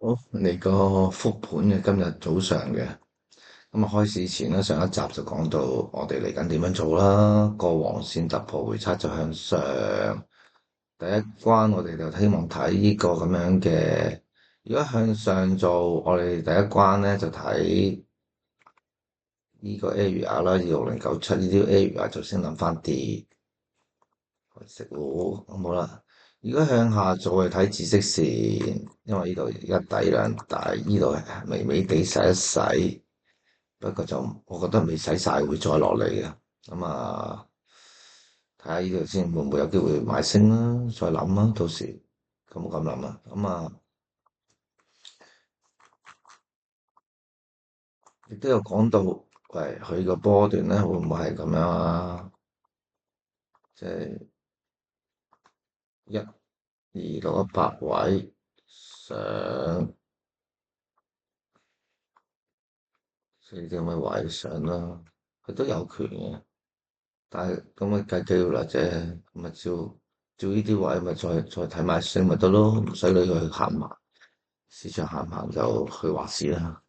好，嚟個復盤嘅今日早上嘅，咁啊開始前咧，上一集就講到我哋嚟緊點樣做啦，過黃線突破回測就向上，第一關我哋就希望睇呢個咁樣嘅，如果向上做，我哋第一關咧就睇呢個 area 啦，26097呢啲 area 就先諗翻跌，食糊咁好啦。如果向下做，係睇紫色線，因為呢度一底兩大，呢度係微微地洗一洗，不過就我覺得未洗晒，會再落嚟嘅。咁啊，睇下呢度先會唔會有機會買升啦，再諗啦，到時咁冇咁諗啊。咁啊，亦都有講到，喂，佢個波段咧會唔會係咁樣啊？即係12618位上。所以啲咁嘅位上啦，佢都有權嘅，但係咁咪計機會啦啫，咁咪照呢啲位咪再睇埋升咪得咯，唔使理佢行唔行，市場行唔行就佢話事啦。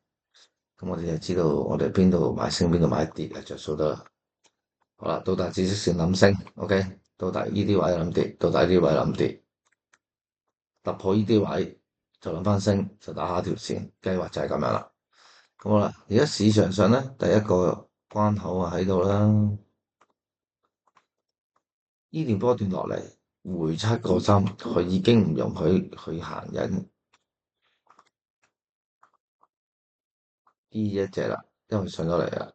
咁我哋就知道我哋邊度買升邊度買跌啊，着數得啦。好啦，到達止蝕線諗升，OK，到達呢啲位諗跌，到達呢啲位諗跌，突破呢啲位就諗翻升，就打下條線，計劃就係咁樣啦。咁好啦，而家市場上咧第一個關口啊喺度啦。呢段波段落嚟回測個心，佢已經唔容許佢行緊呢一隻啦，因為上咗嚟啦。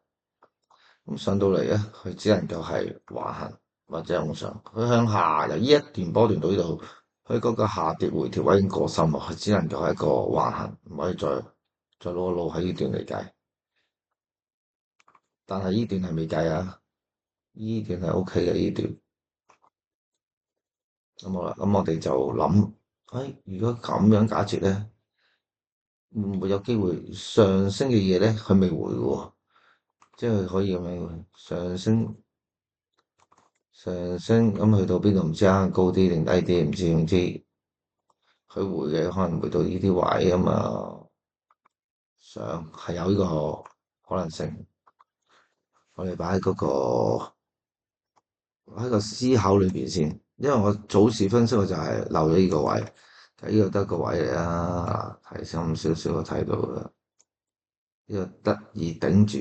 咁上到嚟咧，佢只能夠係橫行或者向上。佢向下由呢一段波段到呢度，佢嗰個下跌回調位已經過深啊，佢只能夠係一個橫行，唔可以再攞路喺呢段嚟計。但係呢段係未計啊，呢段係 OK 嘅呢段。咁好啦，咁我哋就諗，如果咁樣假設咧，會唔會有機會上升嘅嘢咧？佢未回喎，即係可以咁樣上升上升，咁去到邊度唔知啊？高啲定低啲唔知，總之佢回嘅可能回到呢啲位啊嘛，上係有呢個可能性。我哋擺喺個思考裏邊先，因為我早時分析我就係漏咗呢個位，呢個得個位嚟啦，提升少少就睇到啦，呢個得以頂住，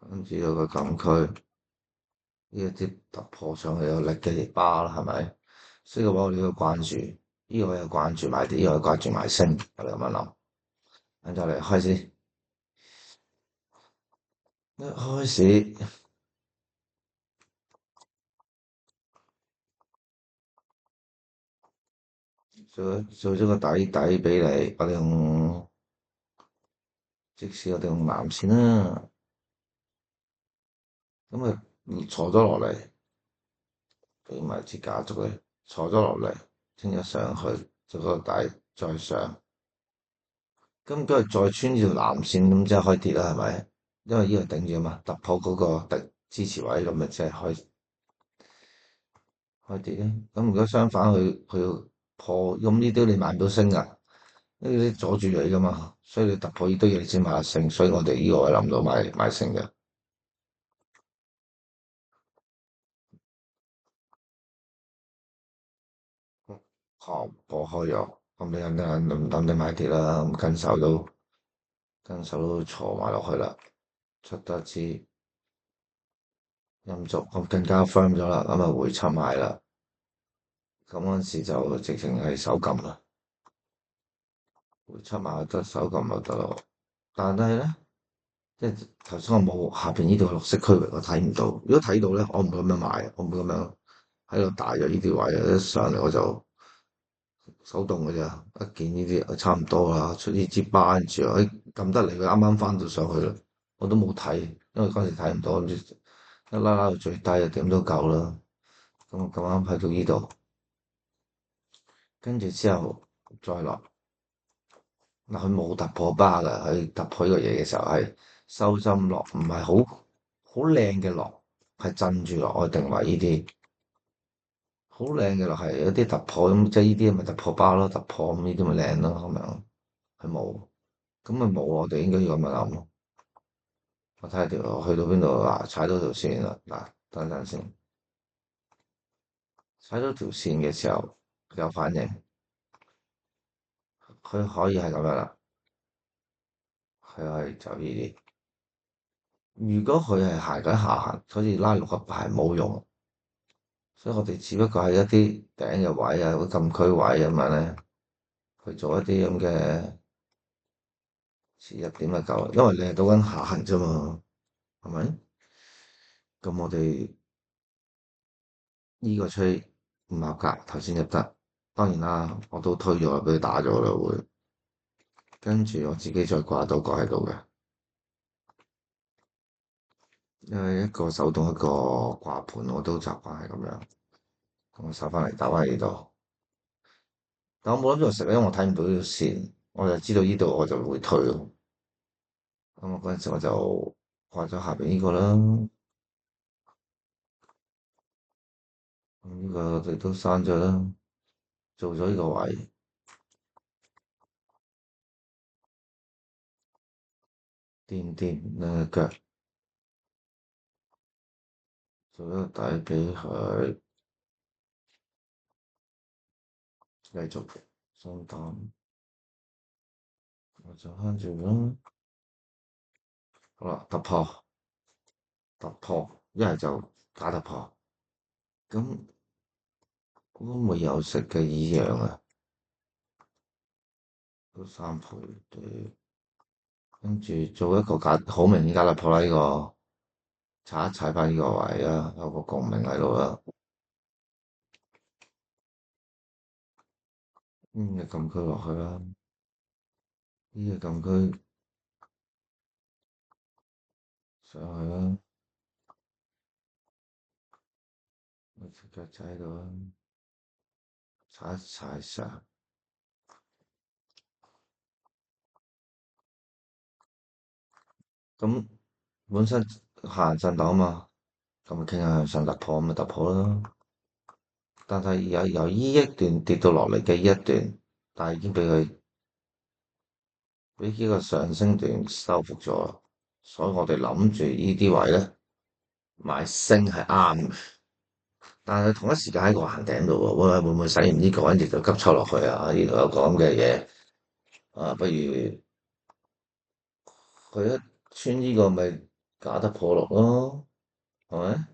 跟住有個禁區。呢一啲突破上去有力嘅巴啦，係咪？所以嘅話，我哋要關注呢個又關注埋啲，呢個又關注埋升，我哋咁樣諗。跟住嚟開始，一開始做咗個底俾你，我哋用即使我哋用藍線啦，咁啊坐咗落嚟，俾埋支家族你坐咗落嚟，聽日上去做個底再上，咁跟住再穿條藍線，咁即係開跌啦，係咪？因為呢個頂住啊嘛，突破嗰個支持位，咁咪即係開跌咧。咁如果相反佢要破，咁呢啲你買唔到升噶，呢啲阻住你噶嘛，所以你突破呢堆嘢你先買得升。所以我哋呢個係諗到買升嘅，破開咗，咁你肯定買跌啦，咁跟手都坐埋落去啦，出得支陰燭，咁更加 firm 咗啦，咁啊回插埋啦，咁嗰陣時就直情係手撳啦。會出埋得手咁就得咯。但係咧，即係頭先我冇下邊呢度綠色區域，我睇唔到。如果睇到咧，我唔會咁樣買，我唔會咁樣喺度大約呢啲位，一上嚟我就手動嘅咋。一見呢啲差唔多啦，出呢支班住，撳得嚟，佢啱啱翻到上去啦，我都冇睇，因為嗰時睇唔到，一拉到最低就點都夠啦。咁我咁啱喺到呢度，跟住之後再落。嗱，佢冇突破巴㗎，佢突破呢個嘢嘅時候係收針落，唔係好靚嘅落，係震住落，我定位呢啲好靚嘅咯，係有啲突破咁，即係呢啲咪突破包咯，突破咁呢啲咪靚咯，咁樣係冇，咁咪冇，我哋應該要咁樣諗咯。我睇下條去到邊度啊？踩到條線啦，嗱，等陣先，踩到條線嘅時候有反應，佢可以係咁樣啦，佢可以就呢啲。如果佢係行緊下行，好似拉六合牌冇用，所以我哋只不過係一啲頂嘅位啊，嗰禁區位咁樣咧，去做一啲咁嘅切入點就夠啦。因為你係到緊下行啫嘛，係咪？咁我哋呢個吹唔合格，頭先入得，當然啦，我都推咗俾佢打咗啦會，跟住我自己再掛到個喺度嘅，因為一個手動一個掛盤，我都習慣係咁樣，咁我收翻嚟打翻呢度。但我冇諗住食，因為我睇唔到呢條線，我就知道呢度我就會退咯。咁我嗰陣時我就掛咗下邊呢個啦，咁呢個我哋都刪咗啦，做咗呢個位，掂掂兩隻腳，做咗個底俾佢，繼續上彈，我就慳住啦。好啦，突破突破，一係就假突破，咁會唔會有食嘅異樣啊？都三倍對，跟住做一個假，好明顯假突破啦！呢個踩一踩翻呢個位啊，有個共鳴喺度啦。就撳佢落去啦，呢個撳佢上去啦，我隻腳仔喺度啦，踩一踩上，咁本身下行震盪啊嘛，咁咪傾向向上突破，咪突破啦。但係由呢一段跌到落嚟嘅呢一段，但係已經俾呢個上升段收復咗，所以我哋諗住呢啲位咧買升係啱嘅，但係同一時間喺個橫頂度喎，會唔會使完呢個跟住就急挫落去啊？呢度有個咁嘅嘢，啊，不如佢一穿呢個咪假得破落咯，係咪？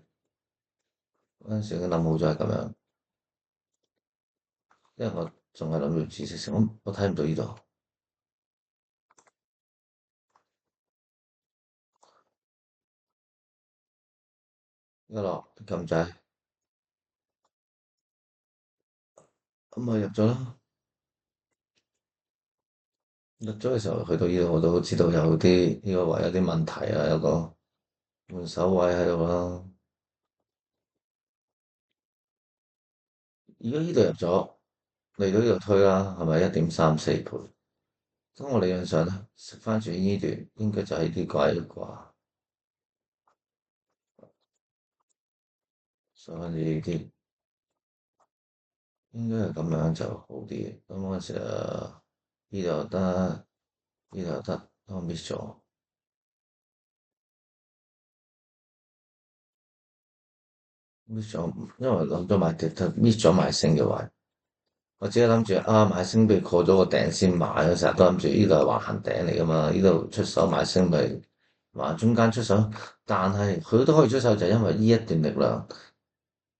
嗰陣時我諗好咗係咁樣，因為我仲係諗住知識性，我睇唔到呢度，一落撳掣，咁咪入咗啦。入咗嘅時候去到呢度，我都知道有啲呢個位有啲問題啊，有個換手位喺度啦。如果呢度入咗，嚟到呢度推啦，係咪1.34倍？咁我理論上咧，食翻住呢段應該就係啲貴啩，食翻住呢啲應該係咁樣就好啲。咁嗰陣時啊，呢度又得，呢度又得，我 miss 咗，miss 咗，因為諗咗買跌就 miss 咗買升嘅位。我自己諗住啊，買升被過咗個頂先買，我成日都諗住呢度係橫行頂嚟噶嘛，呢度出手買升咪橫中間出手，但係佢都可以出手，就係因為呢一段力量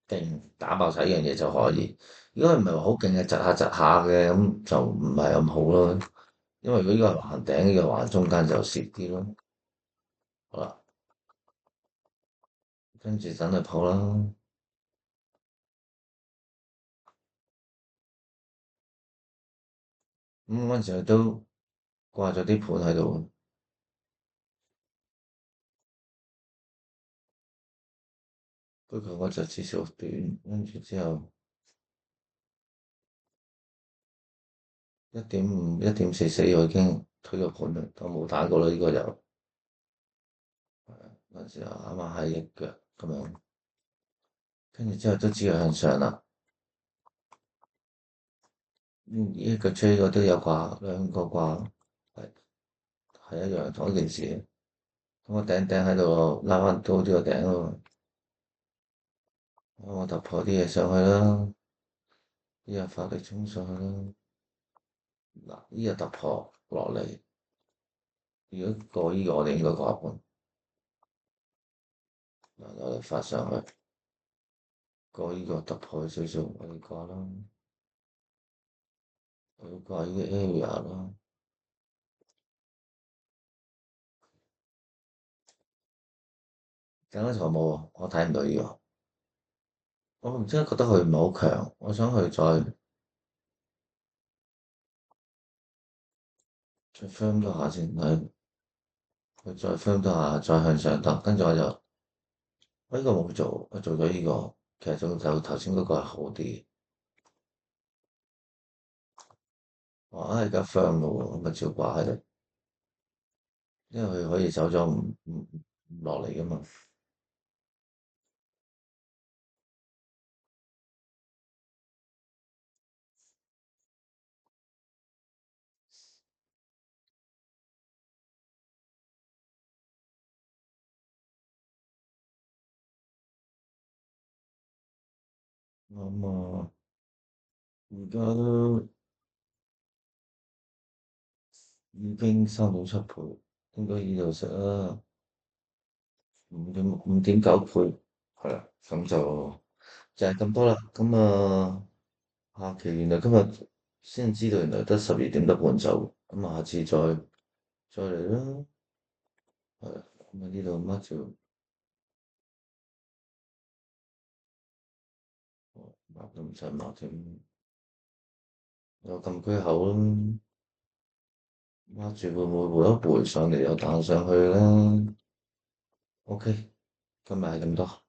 勁打爆晒呢樣嘢就可以。如果佢唔係話好勁嘅，窒下窒下嘅咁就唔係咁好咯。因為如果呢個係橫行頂，呢個橫行中間就蝕啲咯。好啦，跟住等佢破啦。咁嗰陣時佢都掛咗啲盤喺度，不過我就至少短，跟住之後。1.5、1.44我已經推咗盤啦，我冇打過啦，呢個就嗰陣時候啱啱係一腳咁樣，跟住之後都只係向上啦，呢個車嗰都有掛，兩個掛，係係一樣同一件事。咁我頂喺度拉翻高啲個頂咯，我突破啲嘢上去啦，呢個發力衝上去啦。嗱，呢個突破落嚟，如果過呢個我哋應該過一半。嗱，我哋發上去，過呢個突破少少，我哋過啦，我哋過呢個 area 啦。頂嗰頭冇啊，我睇唔到呢個，我唔知覺得佢唔係好強，我想去再 firm 多下先，係佢再 firm 多下，再向上得，跟住我呢個冇做，我做咗呢個，其實就頭先嗰個係好啲。哇！而家 firm 咯喎，咁咪照掛喺度，因為佢可以走咗唔落嚟噶嘛。咁啊，而家都已經3.7倍，應該呢度食啦，5.9倍，係啦，咁就係咁多啦。咁啊，下期原來今日先知道原來得12點得半走，咁啊下次再嚟啦。係啊，咁啊呢度乜就抹都唔使抹添，有禁區口啦，抹住會唔會回一回上嚟又彈上去咧？OK，今日係咁多。